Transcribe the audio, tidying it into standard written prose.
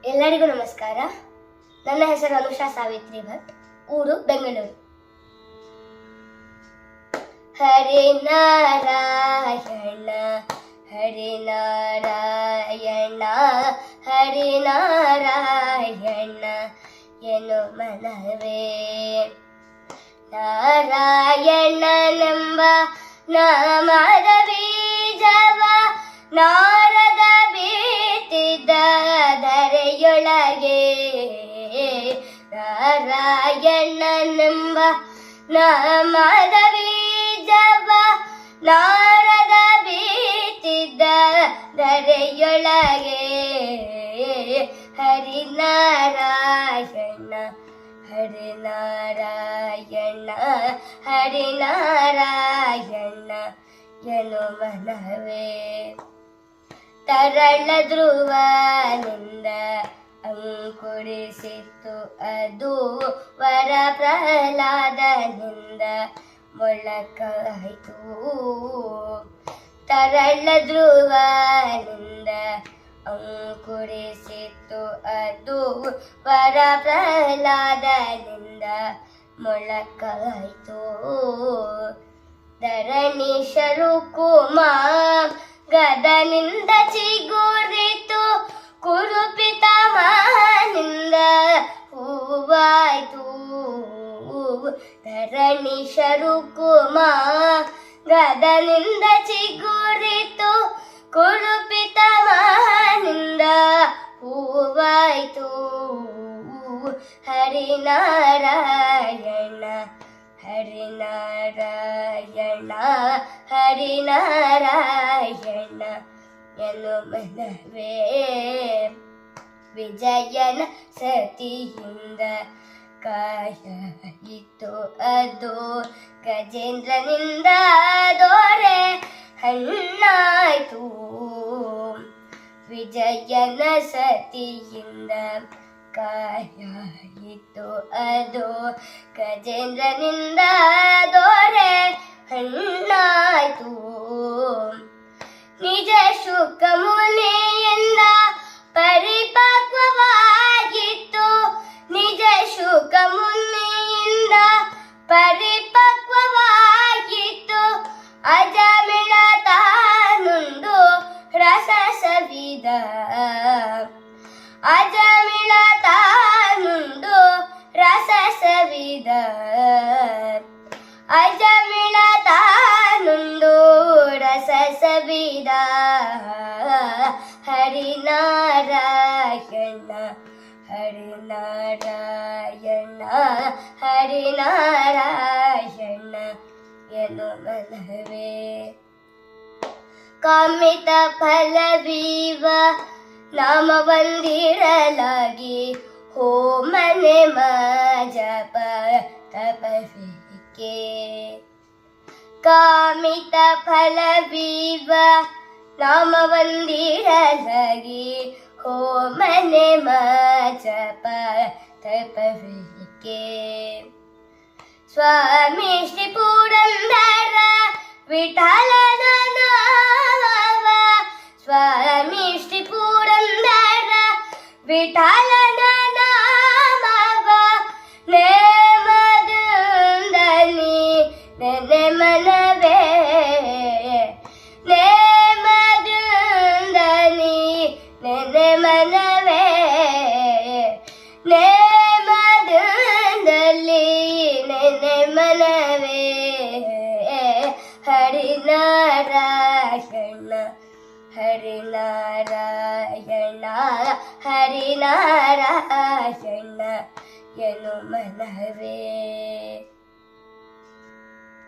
ಎಲ್ಲರಿಗೂ ನಮಸ್ಕಾರ. ನನ್ನ ಹೆಸರು ಅನುಷಾ ಸಾವಿತ್ರಿ ಭಟ್, ಊರು ಬೆಂಗಳೂರು. ಹರಿ ನಾರಾಯಣ ಹರಿ ನಾರಾಯಣ ಹರಿ ನಾರಾಯಣ ಎನು ಮನವೇ. ನಾರಾಯಣನೆಂಬ ನಾಮದ ಬೀಜವ ನಾರದ ಬೀತಿದ್ದ ಧರೆಯೊಳಗೆ. ನಾರಾಯಣನೆಂಬ ನಾಮದ ಬೀಜವ ನಾರದ ಬೀತಿದ್ದ ಧರೆಯೊಳಗೆ. ಹರಿನಾರಾಯಣ ಹರಿನಾರಾಯಣ ಹರಿನಾರಾಯಣ ಎನು ಮನವೇ. ತರಳ ಧ್ರುವನಿಂದ ಅಂಕುರಿಸಿತ್ತು ಅದು ವರ ಪ್ರಹ್ಲಾದನಿಂದ ಮೊಳಕಾಯಿತು. ತರಳ ಧ್ರುವನಿಂದ ಅಂಕುರಿಸಿತ್ತು ಅದು ವರ ಪ್ರಹ್ಲಾದನಿಂದ ಮೊಳಕಾಯಿತು. ಧರಣೀಶರು ಕುಮಾರ್ ಗದನಿಂದ ಚಿಗುರಿತು ಕುರುಪಿತಾಮನಿಂದ ಹೂವಾಯ್ತು. ಧರಣೀಶರು ಕುಮಾರ್ ಗದನಿಂದ ಚಿಗುರಿತು ಕುರುಪಿತಾಮನಿಂದ ಹೂವಾಯ್ತು. ಹರಿನಾರಾಯಣ ಹರಿನಾರಾಯಣ ಹರಿನಾರಾಯಣ ಎನು ಮನವೇ. ವಿಜಯನ ಸತಿಯಿಂದ ಕಾಯಿತು ಅದು ಗಜೇಂದ್ರನಿಂದ ದೊರೆ ಹಣ್ಣಾಯ್ತು. ವಿಜಯನ ಸತಿಯಿಂದ ಕಾಯಿತು ಅದು ಗಜೇಂದ್ರನಿಂದ ದೊರೆ ಹಣ್ಣಾಯ್ತು. ನಿಜ ಶುಕ ಮುನಿಯಿಂದ ಪರಿಪಕ್ವವಾಗಿತ್ತು. ನಿಜ ಶುಕ ಮುನಿಯಿಂದ ಪರಿಪಕ್ವವಾಗಿತ್ತು. ಅಜಮಿಳ ತಾನುಂದು ರಸ ಸವಿದ. ಅಜಮಿಳ ತಾನುಂದು ರಸ ಸವಿದ. ಅಜಮಿಳ ತಾನುಂದು ರಸ ಸವಿದ. ಹರಿನಾರಾಯಣ ಹರಿನಾರಾಯಣ ಹರಿನಾರಾಯಣ ಎನು ಮನವೇ. ಕಾಮಿತ ಫಲವೀವ ನಾಮವಂದಿರಲಾಗಿ ಹೋಮನೆ ಜಪ ತಪವಿಕೆ. ಕಾಮಿತ ಫಲವೀವ ನಾಮವಂದಿರಲಾಗಿ ಹೋಮನೆ ಜಪ ತಪವಿಕೆ. ಸ್ವಾಮಿ ಶ್ರೀ ಪುರಂದರ ವಿಠಲನ ನಾಮವ. ಸ್ವಾಮಿ ಶ್ರೀ ಪುರಂದರ ವಿಠಲನ ನಾಮವ ನೇಮದಿಂದಲಿ ನೆನೆ ಮನವೇ. ನೇಮದಿಂದಲಿ ನೆನೆ ಮನವೇ. ನೇಮದಿಂದಲಿ ನೆನೆ ಮನವೇ. ಹರಿನಾರಾಯಣ ಹರಿನಾರಾಯಣ ಹರಿನಾರಾಯಣ ಎನು ಮನವೇ.